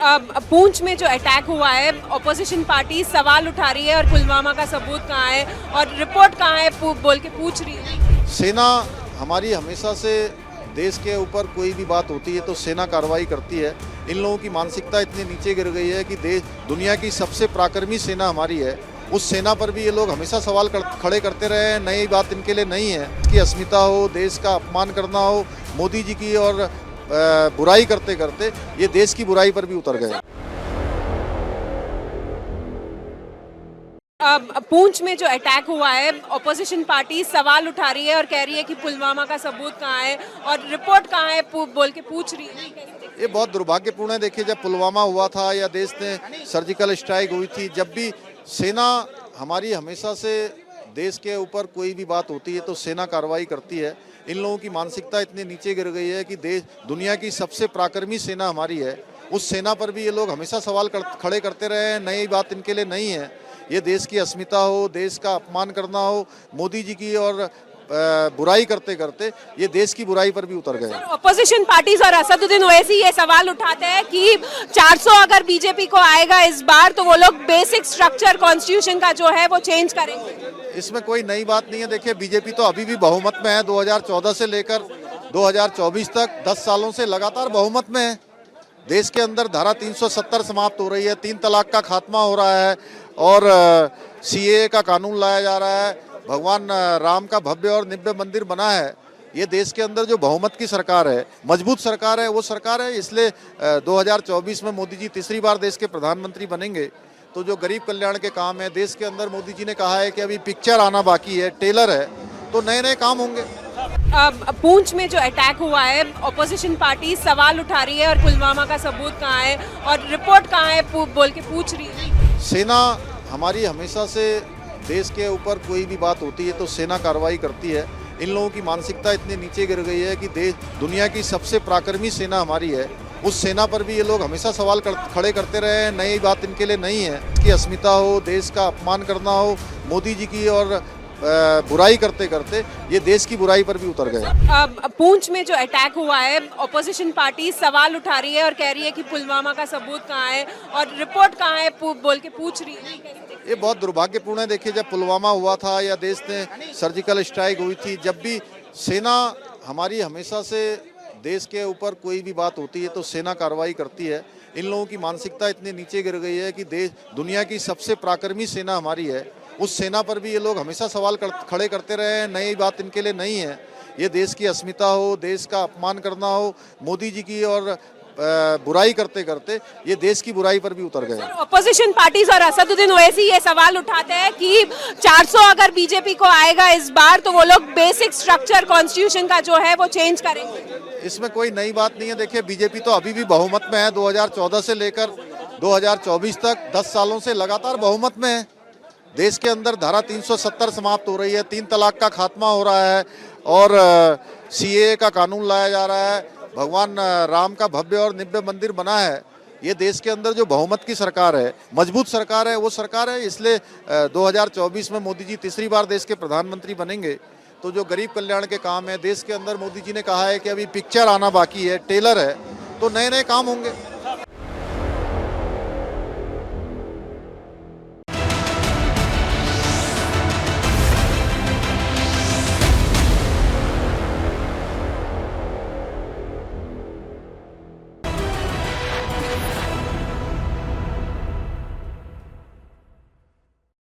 पुंछ में जो अटैक हुआ है, ऑपोजिशन पार्टी सवाल उठा रही है और पुलवामा का सबूत कहाँ है और रिपोर्ट कहाँ है बोल के पूछ रही है। सेना हमारी हमेशा से देश के ऊपर कोई भी बात होती है तो सेना कार्रवाई करती है। इन लोगों की मानसिकता इतनी नीचे गिर गई है कि देश दुनिया की सबसे पराक्रमी सेना हमारी है, उस सेना पर भी ये लोग हमेशा सवाल खड़े करते रहे हैं। नई बात इनके लिए नहीं है कि अस्मिता हो, देश का अपमान करना हो, मोदी जी की और बुराई करते करते ये देश की बुराई पर भी उतर गए। पुंछ में जो अटैक हुआ है, ऑपोजिशन पार्टी सवाल उठा रही है और कह रही है कि पुलवामा का सबूत कहाँ है और रिपोर्ट कहाँ है बोल के पूछ रही है। ये बहुत दुर्भाग्यपूर्ण है। देखिए, जब पुलवामा हुआ था या देश ने सर्जिकल स्ट्राइक हुई थी, जब भी सेना हमारी हमेशा से देश के ऊपर कोई भी बात होती है तो सेना कार्रवाई करती है। इन लोगों की मानसिकता इतनी नीचे गिर गई है कि देश दुनिया की सबसे पराक्रमी सेना हमारी है, उस सेना पर भी ये लोग हमेशा सवाल खड़े करते रहे हैं। नई बात इनके लिए नहीं है। ये देश की अस्मिता हो, देश का अपमान करना हो, मोदी जी की और बुराई करते करते ये देश की बुराई पर भी उतर गए। ऑपोजिशन पार्टीज और असदुद्दीन ओवैसी ये सवाल उठाते हैं कि 400 अगर बीजेपी को आएगा इस बार तो वो लोग बेसिक स्ट्रक्चर कॉन्स्टिट्यूशन का जो है वो चेंज करेंगे। इसमें कोई नई बात नहीं है। देखिए, बीजेपी तो अभी भी बहुमत में है। 2014 से लेकर 2024 तक 10 सालों से लगातार बहुमत में है। देश के अंदर धारा 370 समाप्त हो रही है, 3 तलाक का खात्मा हो रहा है और सीएए का कानून लाया जा रहा है। भगवान राम का भव्य और दिव्य मंदिर बना है। ये देश के अंदर जो बहुमत की सरकार है, मजबूत सरकार है, वो सरकार है। इसलिए 2024 में मोदी जी तीसरी बार देश के प्रधानमंत्री बनेंगे। तो जो गरीब कल्याण के काम है देश के अंदर, मोदी जी ने कहा है कि अभी पिक्चर आना बाकी है, ट्रेलर है, तो नए नए काम होंगे। पुंछ में जो अटैक हुआ है, ऑपोजिशन पार्टी सवाल उठा रही है और पुलवामा का सबूत कहाँ है और रिपोर्ट कहाँ है बोल के पूछ रही है। सेना हमारी हमेशा से देश के ऊपर कोई भी बात होती है तो सेना कार्रवाई करती है। इन लोगों की मानसिकता इतनी नीचे गिर गई है कि देश दुनिया की सबसे पराक्रमी सेना हमारी है, उस सेना पर भी ये लोग हमेशा सवाल खड़े करते रहे हैं। नई बात इनके लिए नहीं है कि अस्मिता हो, देश का अपमान करना हो, मोदी जी की और बुराई करते करते ये देश की बुराई पर भी उतर गए। पुंछ में जो अटैक हुआ है, ऑपोजिशन पार्टी सवाल उठा रही है और कह रही है कि पुलवामा का सबूत कहाँ है और रिपोर्ट कहाँ है बोल के पूछ रही है। ये बहुत दुर्भाग्यपूर्ण है। देखिए, जब पुलवामा हुआ था या देश ने सर्जिकल स्ट्राइक हुई थी, जब भी सेना हमारी हमेशा से देश के ऊपर कोई भी बात होती है तो सेना कार्रवाई करती है। इन लोगों की मानसिकता इतनी नीचे गिर गई है कि देश दुनिया की सबसे पराक्रमी सेना हमारी है, उस सेना पर भी ये लोग हमेशा सवाल खड़े करते रहे हैं। नई बात इनके लिए नहीं है। ये देश की अस्मिता हो, देश का अपमान करना हो, मोदी जी की और बुराई करते करते ये देश की बुराई पर भी उतर गए। ऑपोजिशन पार्टीज और असदुद्दीन ओवैसी ये सवाल उठाते हैं कि 400 अगर बीजेपी को आएगा इस बार तो वो लोग बेसिक स्ट्रक्चर कॉन्स्टिट्यूशन का जो है वो चेंज करेंगे। इसमें कोई नई बात नहीं है। देखिए, बीजेपी तो अभी भी बहुमत में है। 2014 से लेकर 2024 तक 10 सालों से लगातार बहुमत में है। देश के अंदर धारा 370 समाप्त हो रही है, 3 तलाक का खात्मा हो रहा है और सीएए का कानून लाया जा रहा है। भगवान राम का भव्य और दिव्य मंदिर बना है। ये देश के अंदर जो बहुमत की सरकार है, मजबूत सरकार है, वो सरकार है। इसलिए 2024 में मोदी जी तीसरी बार देश के प्रधानमंत्री बनेंगे। तो जो गरीब कल्याण के काम है देश के अंदर, मोदी जी ने कहा है कि अभी पिक्चर आना बाकी है, ट्रेलर है, तो नए नए काम होंगे।